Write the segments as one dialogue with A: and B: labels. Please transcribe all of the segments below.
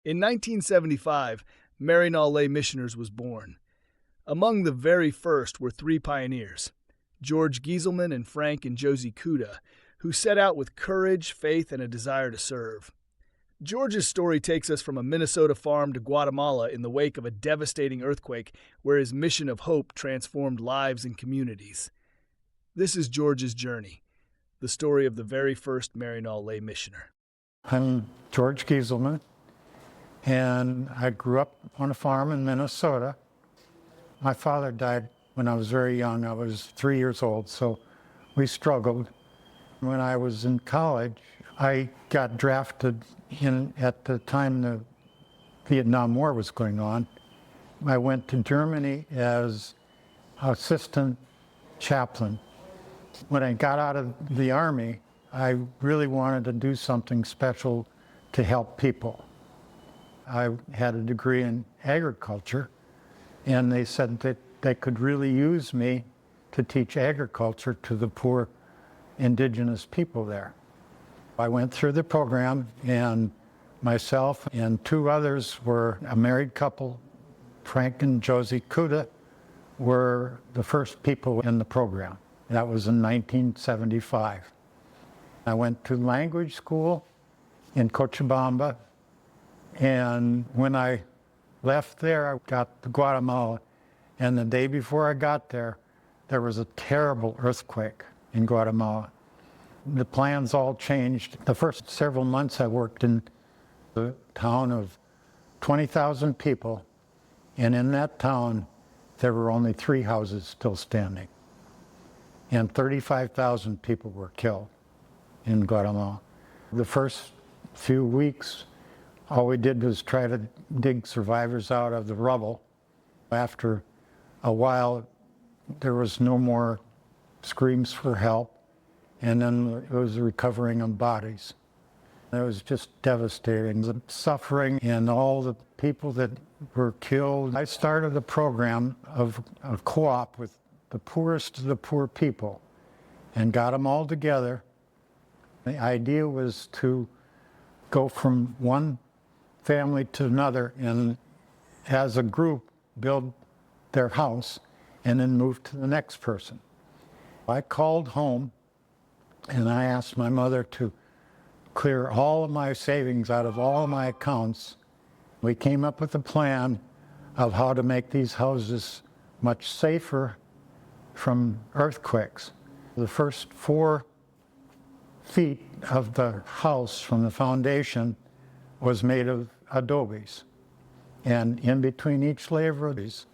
A: In 1975, Maryknoll Lay Missioners was born. Among the very first were three pioneers, George Gieselman and Frank and Josie Cuda, who set out with courage, faith, and a desire to serve. George's story takes us from a Minnesota farm to Guatemala in the wake of a devastating earthquake where his mission of hope transformed lives and communities. This is George's journey, the story of the very first Maryknoll Lay Missioner.
B: I'm George Gieselman, and I grew up on a farm in Minnesota. My father died when I was very young. I was 3 years old, so we struggled. When I was in college, I got drafted in at the time the Vietnam War was going on. I went to Germany as assistant chaplain. When I got out of the Army, I really wanted to do something special to help people. I had a degree in agriculture, and they said that they could really use me to teach agriculture to the poor indigenous people there. I went through the program, and myself and two others were a married couple. Frank and Josie Cuda were the first people in the program. That was in 1975. I went to language school in Cochabamba, and when I left there, I got to Guatemala, and the day before I got there, there was a terrible earthquake in Guatemala. The plans all changed. The first several months I worked in a town of 20,000 people, and in that town there were only 3 houses still standing, and 35,000 people were killed in Guatemala. The first few weeks, all we did was try to dig survivors out of the rubble. After a while, there was no more screams for help, and then it was recovering of bodies. It was just devastating, the suffering and all the people that were killed. I started a program of a co-op with the poorest of the poor people and got them all together. The idea was to go from one family to another and as a group build their house and then move to the next person. I called home and I asked my mother to clear all of my savings out of all of my accounts. We came up with a plan of how to make these houses much safer from earthquakes. The first 4 feet of the house from the foundation was made of adobes. And in between each layer of these,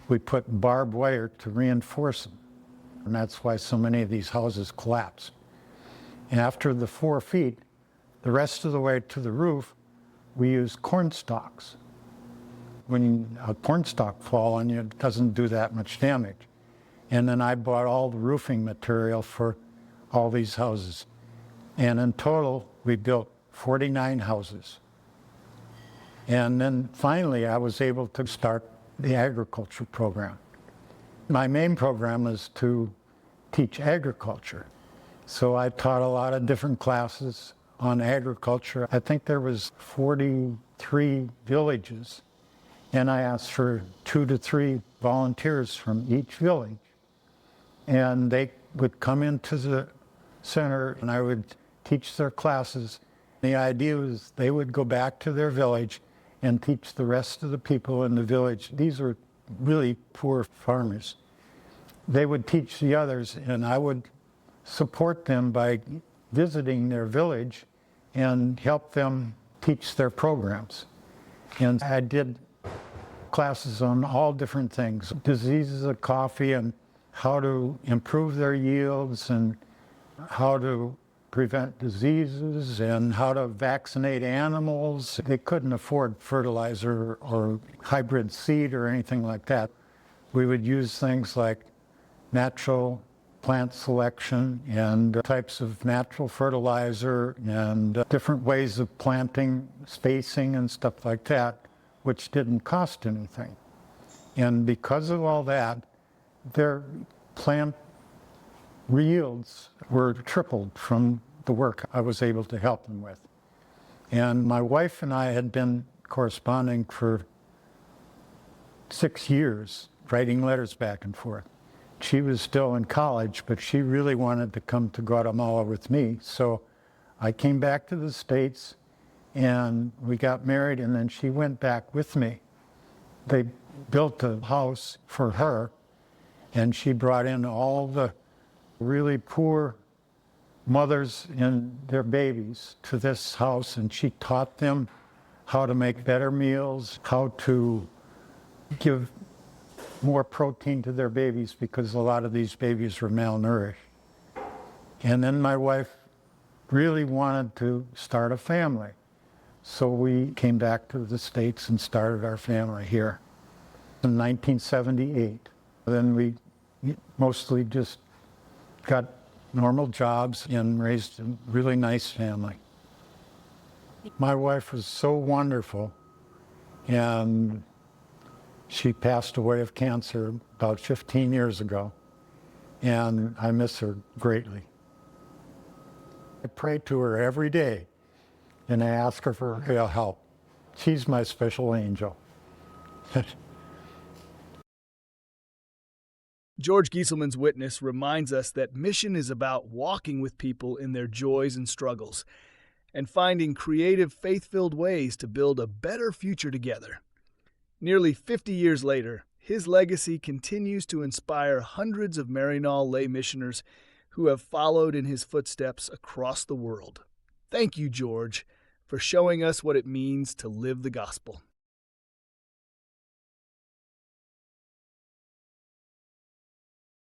B: we put barbed wire to reinforce them. And that's why so many of these houses collapse. And after the 4 feet, the rest of the way to the roof, we use corn stalks. When a corn stalk falls on you, it doesn't do that much damage. And then I bought all the roofing material for all these houses. And in total, we built 49 houses. And then finally, I was able to start the agriculture program. My main program is to teach agriculture. So I taught a lot of different classes on agriculture. I think there was 43 villages, and I asked for 2 to 3 volunteers from each village. And they would come into the center, and I would teach their classes. The idea was they would go back to their village and teach the rest of the people in the village. These were really poor farmers. They would teach the others, and I would support them by visiting their village and help them teach their programs. And I did classes on all different things, diseases of coffee and how to improve their yields and how to prevent diseases and how to vaccinate animals. They couldn't afford fertilizer or hybrid seed or anything like that. We would use things like natural plant selection and types of natural fertilizer and different ways of planting, spacing and stuff like that, which didn't cost anything. And because of all that, their plant yields were tripled from the work I was able to help them with. And my wife and I had been corresponding for 6 years, writing letters back and forth. She was still in college, but she really wanted to come to Guatemala with me. So I came back to the States and we got married, and then she went back with me. They built a house for her, and she brought in all the really poor mothers and their babies to this house, and she taught them how to make better meals, how to give more protein to their babies, because a lot of these babies were malnourished. And then my wife really wanted to start a family. So we came back to the States and started our family here in 1978. Then we mostly just got normal jobs and raised a really nice family. My wife was so wonderful, and she passed away of cancer about 15 years ago, and I miss her greatly. I pray to her every day, and I ask her for her help. She's my special angel.
A: George Gieselman's witness reminds us that mission is about walking with people in their joys and struggles and finding creative, faith-filled ways to build a better future together. Nearly 50 years later, his legacy continues to inspire hundreds of Maryknoll Lay Missioners who have followed in his footsteps across the world. Thank you, George, for showing us what it means to live the gospel.